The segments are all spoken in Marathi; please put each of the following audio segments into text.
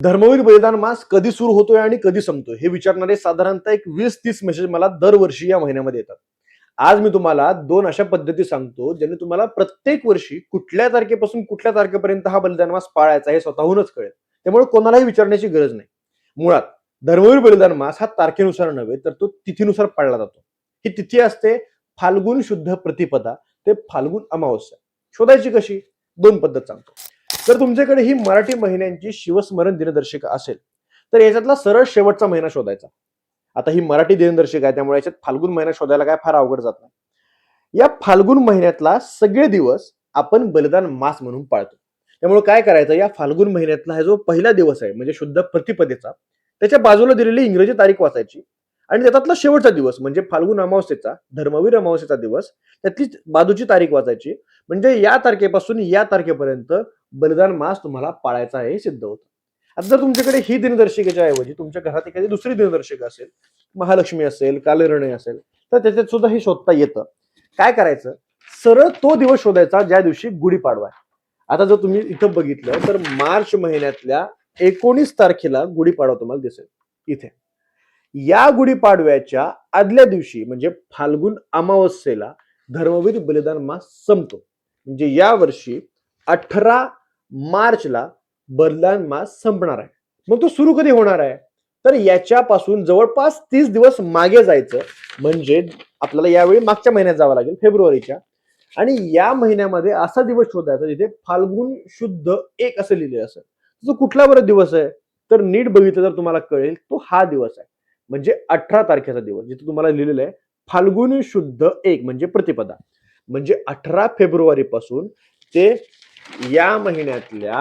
धर्मवीर बलिदान मास कधी सुरू होतोय आणि कधी संपतोय हे विचारणारे साधारणतः एक 20-30 मेसेज मला दरवर्षी या महिन्यामध्ये येतात. आज मी तुम्हाला 2 अशा पद्धती सांगतो ज्याने तुम्हाला प्रत्येक वर्षी कुठल्या तारखेपासून कुठल्या तारखेपर्यंत हा बलिदान मास पाळायचा हे स्वतःहूनच कळेल. त्यामुळे कोणालाही विचारण्याची गरज नाही. मुळात धर्मवीर बलिदान मास हा तारखेनुसार नव्हे तर तो तिथीनुसार पाळला जातो. ही तिथी असते फाल्गुन शुद्ध प्रतिपदा ते फाल्गुन अमावस्या. शोधायची कशी? 2 पद्धत सांगतो. जर तुमच्याकडे ही मराठी महिन्यांची शिवस्मरण दिनदर्शिका असेल तर याच्यातला सरळ शेवटचा महिना शोधायचा. आता ही मराठी दिनदर्शिका आहे त्यामुळे याच्यात फाल्गुन महिना शोधायला काय फार अवघड जात नाही. या फाल्गुन महिन्यातला सगळे दिवस आपण बलिदान मास म्हणून पाळतो. त्यामुळे काय करायचं, या फाल्गुन महिन्यातला हा जो पहिला दिवस आहे म्हणजे शुद्ध प्रतिपदेचा, त्याच्या बाजूला दिलेली इंग्रजी तारीख वाचायची आणि त्यातला शेवटचा दिवस म्हणजे फाल्गुन अमावस्येचा, धर्मवीर अमावस्येचा दिवस, त्यातली बाजूची तारीख वाचायची. म्हणजे या तारखेपासून या तारखेपर्यंत बलिदान मास तुम्हाला पाळायचा आहे हे सिद्ध होतं. आता जर तुमच्याकडे ही दिनदर्शिकेच्या ऐवजी तुमच्या घरात एखादी दुसरी दिनदर्शिका असेल, महालक्ष्मी असेल, कालनिर्णय असेल, तर त्याच्यात सुद्धा हे शोधता येतं. काय करायचं, सरळ तो दिवस शोधायचा ज्या दिवशी गुढीपाडवा आहे. आता जर तुम्ही इथं बघितलं तर मार्च महिन्यातल्या 19 तारखेला गुढीपाडवा तुम्हाला दिसेल इथे. या गुढीपाडव्याच्या आदल्या दिवशी म्हणजे फाल्गुन अमावस्येला धर्मवीर बलिदान मास संपतो. म्हणजे या वर्षी 18 मार्चला बलिदान मास संपणार आहे. मग तो सुरू कधी होणार आहे, तर याच्यापासून जवळपास 30 दिवस मागे जायचं. म्हणजे आपल्याला यावेळी मागच्या महिन्यात जावं लागेल, फेब्रुवारीच्या. आणि या महिन्यामध्ये असा दिवस शोधायचा जिथे फाल्गुन शुद्ध 1 असं लिहिलेलं असेल. तो कुठला बरं दिवस आहे, तर नीट बघितलं तर तुम्हाला कळेल तो हा दिवस आहे. म्हणजे 18 तारखेचा दिवस जिथे तुम्हाला लिहिलेलं आहे फाल्गुन शुद्ध 1 म्हणजे प्रतिपदा. म्हणजे 18 फेब्रुवारी पासून ते या महिन्यातल्या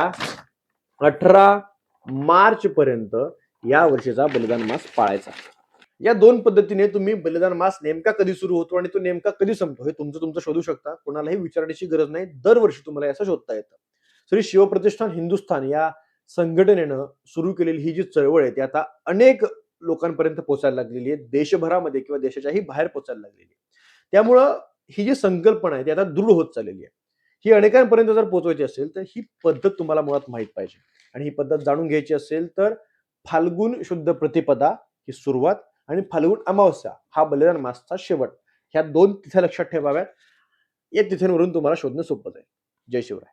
18 मार्च पर्यंत या वर्षीचा बलिदान मास पाळायचा. या 2 पद्धतीने तुम्ही बलिदान मास नेमका कधी सुरू होतो आणि तो नेमका कधी संपतो हे तुमचं शोधू शकता. कोणालाही विचारण्याची गरज नाही. दरवर्षी तुम्हाला असं शोधता येतं. श्री शिवप्रतिष्ठान हिंदुस्थान या संघटनेनं सुरू केलेली ही जी चळवळ आहे ती आता अनेक लोकांपर्यंत पोहोचायला लागलेली आहे. देशभरामध्ये किंवा देशाच्याही बाहेर पोहोचायला लागलेली आहे. त्यामुळं ही जी संकल्पना आहे ती आता दृढ होत चाललेली आहे. ही अनेकांपर्यंत जर पोहोचवायची असेल तर ही पद्धत तुम्हाला मुळात माहित पाहिजे. आणि ही पद्धत जाणून घ्यायची असेल तर फाल्गुन शुद्ध प्रतिपदा ही सुरुवात आणि फाल्गुन अमावस्या हा बलिदान मासचा शेवट, ह्या 2 तिथ्या लक्षात ठेवाव्यात. या तिथींवरून तुम्हाला शोधणं सोपं जाईल. जय शिवराय.